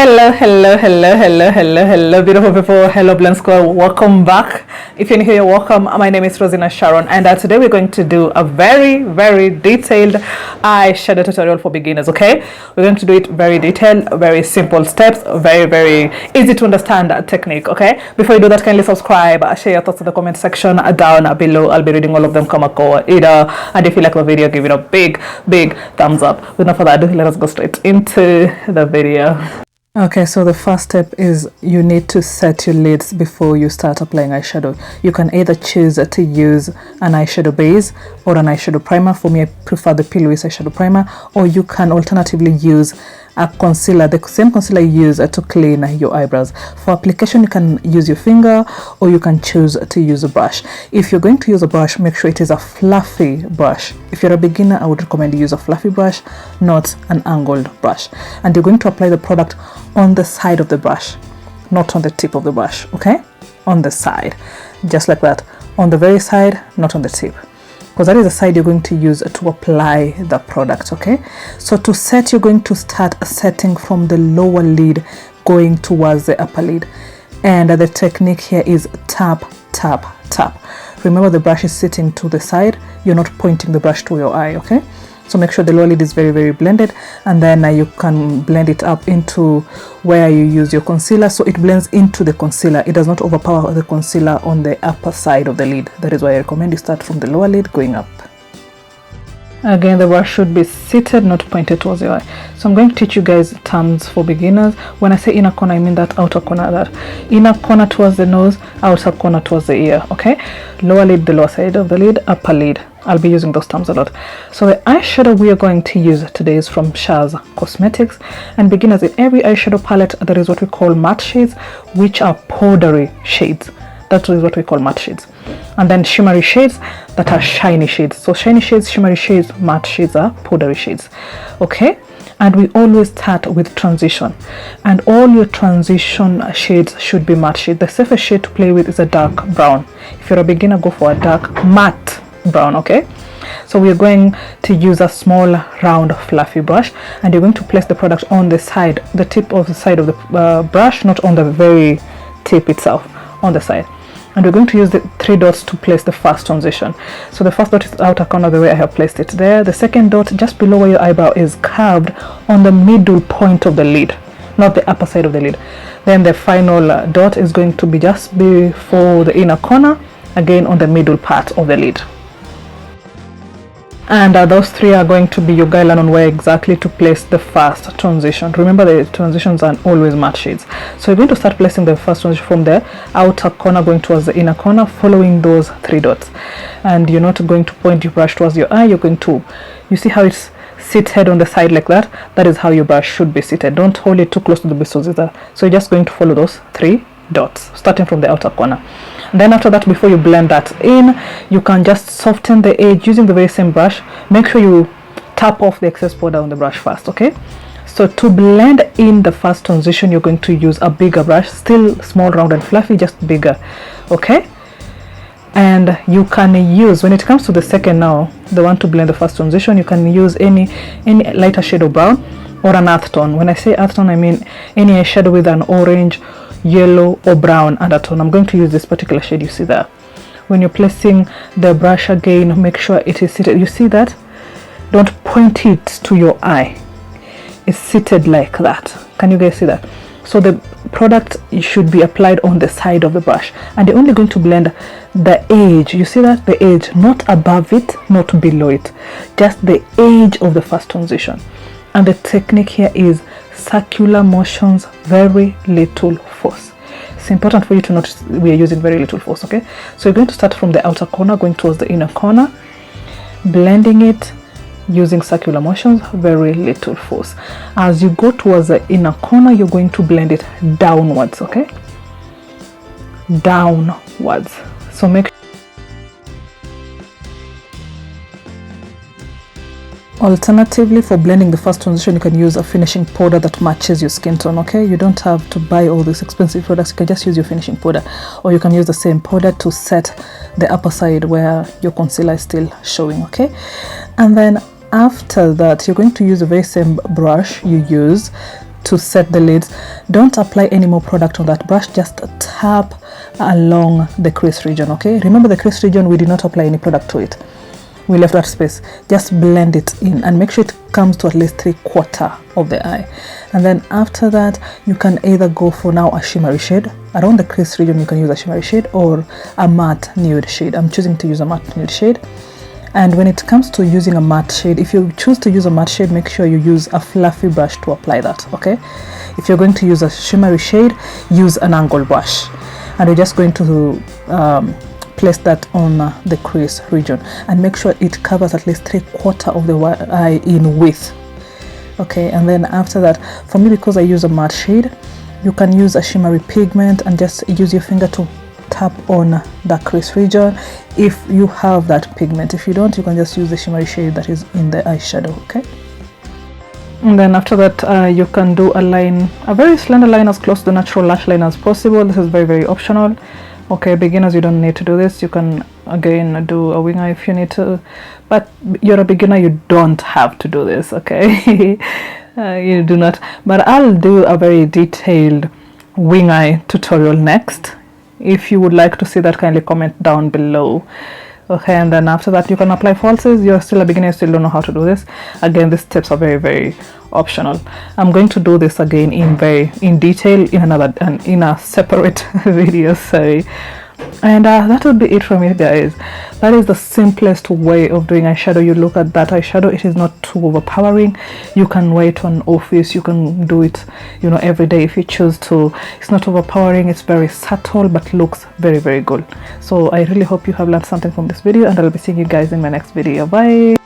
Hello, beautiful people. Hello, Blend Squad. Welcome back. If you're new here, welcome. My name is Rosina Sharon, and today we're going to do a very detailed eyeshadow tutorial for beginners. Okay, we're going to do it very detailed, very simple steps, very easy to understand technique. Okay, before you do that, kindly subscribe, share your thoughts in the comment section down below. I'll be reading all of them. Come either, and if you like the video, give it a big thumbs up. With no further ado, let us go straight into the video. Okay, so the first step is you need to set your lids before you start applying eyeshadow. You can either choose to use an eyeshadow base or an eyeshadow primer. For me, I prefer the Plouise eyeshadow primer, or you can alternatively use a concealer, the same concealer you use to clean your eyebrows. For application, you can use your finger or you can choose to use a brush. If you're going to use a brush, make sure it is a fluffy brush. If you're a beginner, I would recommend you use a fluffy brush, not an angled brush. And you're going to apply the product on the side of the brush, not on the tip of the brush, okay? On the side, just like that. On the very side, not on the tip, because that is the side you're going to use to apply the product. Okay, so to set, you're going to start setting from the lower lid going towards the upper lid, and the technique here is tap. Remember, the brush is sitting to the side, you're not pointing the brush to your eye. Okay, so make sure the lower lid is very blended, and then you can blend it up into where you use your concealer, so it blends into the concealer. It does not overpower the concealer on the upper side of the lid. That is why I recommend you start from the lower lid going up. Again, the brush should be seated, not pointed towards your eye. So I'm going to teach you guys terms for beginners. When I say inner corner, I mean that outer corner, that inner corner towards the nose, outer corner towards the ear. Okay, lower lid, the lower side of the lid, upper lid. I'll be using those terms a lot. So the eyeshadow we are going to use today is from Shaarz Cosmetics. And beginners, in every eyeshadow palette there is what we call matte shades, which are powdery shades. That is what we call matte shades. And then shimmery shades, that are shiny shades. So shiny shades, shimmery shades, matte shades are powdery shades. Okay, and we always start with transition, and all your transition shades should be matte shade. The safest shade to play with is a dark brown. If you're a beginner, go for a dark matte brown. Okay, so we are going to use a small round fluffy brush, and you're going to place the product on the side, the tip of the side of the brush, not on the very tip itself, on the side. And we're going to use the 3 dots to place the first transition. So the first dot is outer corner, the way I have placed it there. The second dot just below where your eyebrow is, curved on the middle point of the lid, not the upper side of the lid. Then the final dot is going to be just before the inner corner, again on the middle part of the lid. And those 3 are going to be your guideline on where exactly to place the first transition. Remember, the transitions are always matte shades. So you're going to start placing the first transition from the outer corner going towards the inner corner, following those 3 dots. And you're not going to point your brush towards your eye. You're going to, you see how it's seated on the side like that? That is how your brush should be seated. Don't hold it too close to the bristles either. So you're just going to follow those 3 dots, starting from the outer corner. Then after that, before you blend that in, you can just soften the edge using the very same brush. Make sure you tap off the excess powder on the brush first. Okay, so to blend in the first transition, you're going to use a bigger brush, still small, round and fluffy, just bigger. Okay, and you can use, when it comes to the second now, the one to blend the first transition, you can use any lighter shade of brown or an earth tone. When I say earth tone, I mean any eyeshadow with an orange, yellow or brown undertone. I'm going to use this particular shade you see there. When you're placing the brush, again, make sure it is seated. You see that? Don't point it to your eye. It's seated like that. Can you guys see that? So the product should be applied on the side of the brush, and you're only going to blend the edge. You see that? The edge, not above it, not below it, just the edge of the first transition. And the technique here is circular motions, very little force. It's important for you to notice we are using very little force. Okay, so you're going to start from the outer corner going towards the inner corner, blending it using circular motions, very little force. As you go towards the inner corner, you're going to blend it downwards. Okay, downwards. So make Alternatively, for blending the first transition, you can use a finishing powder that matches your skin tone. Okay, you don't have to buy all these expensive products. You can just use your finishing powder, or you can use the same powder to set the upper side where your concealer is still showing. Okay, and then after that, you're going to use the very same brush you use to set the lids, don't apply any more product on that brush. Just tap along the crease region. Okay, remember the crease region, we did not apply any product to it, we left that space. Just blend it in and make sure it comes to at least 3/4 of the eye. And then after that, you can either go for now a shimmery shade around the crease region. You can use a shimmery shade or a matte nude shade. I'm choosing to use a matte nude shade. And when it comes to using a matte shade, if you choose to use a matte shade, make sure you use a fluffy brush to apply that. Okay, if you're going to use a shimmery shade, use an angle brush, and we're just going to place that on the crease region and make sure it covers at least 3/4 of the eye in width. Okay, and then after that, for me, because I use a matte shade, you can use a shimmery pigment and just use your finger to tap on the crease region if you have that pigment. If you don't, you can just use the shimmery shade that is in the eyeshadow. Okay, and then after that, you can do a line, a very slender line as close to the natural lash line as possible. This is very, very optional. Okay, beginners, you don't need to do this. You can again do a wing eye if you need to, but you're a beginner, you don't have to do this. Okay, you do not, but I'll do a very detailed wing eye tutorial next. If you would like to see that, kindly comment down below. Okay, and then after that, you can apply falsies. You're still a beginner, you still don't know how to do this. Again, these tips are very, very optional. I'm going to do this again in detail in a separate video. Sorry. And that would be it from me, guys. That is the simplest way of doing eyeshadow. You look at that eyeshadow, it is not too overpowering. You can wear it on office, you can do it, you know, every day if you choose to. It's not overpowering, it's very subtle but looks very, very good. So I really hope you have learned something from this video, and I'll be seeing you guys in my next video. Bye.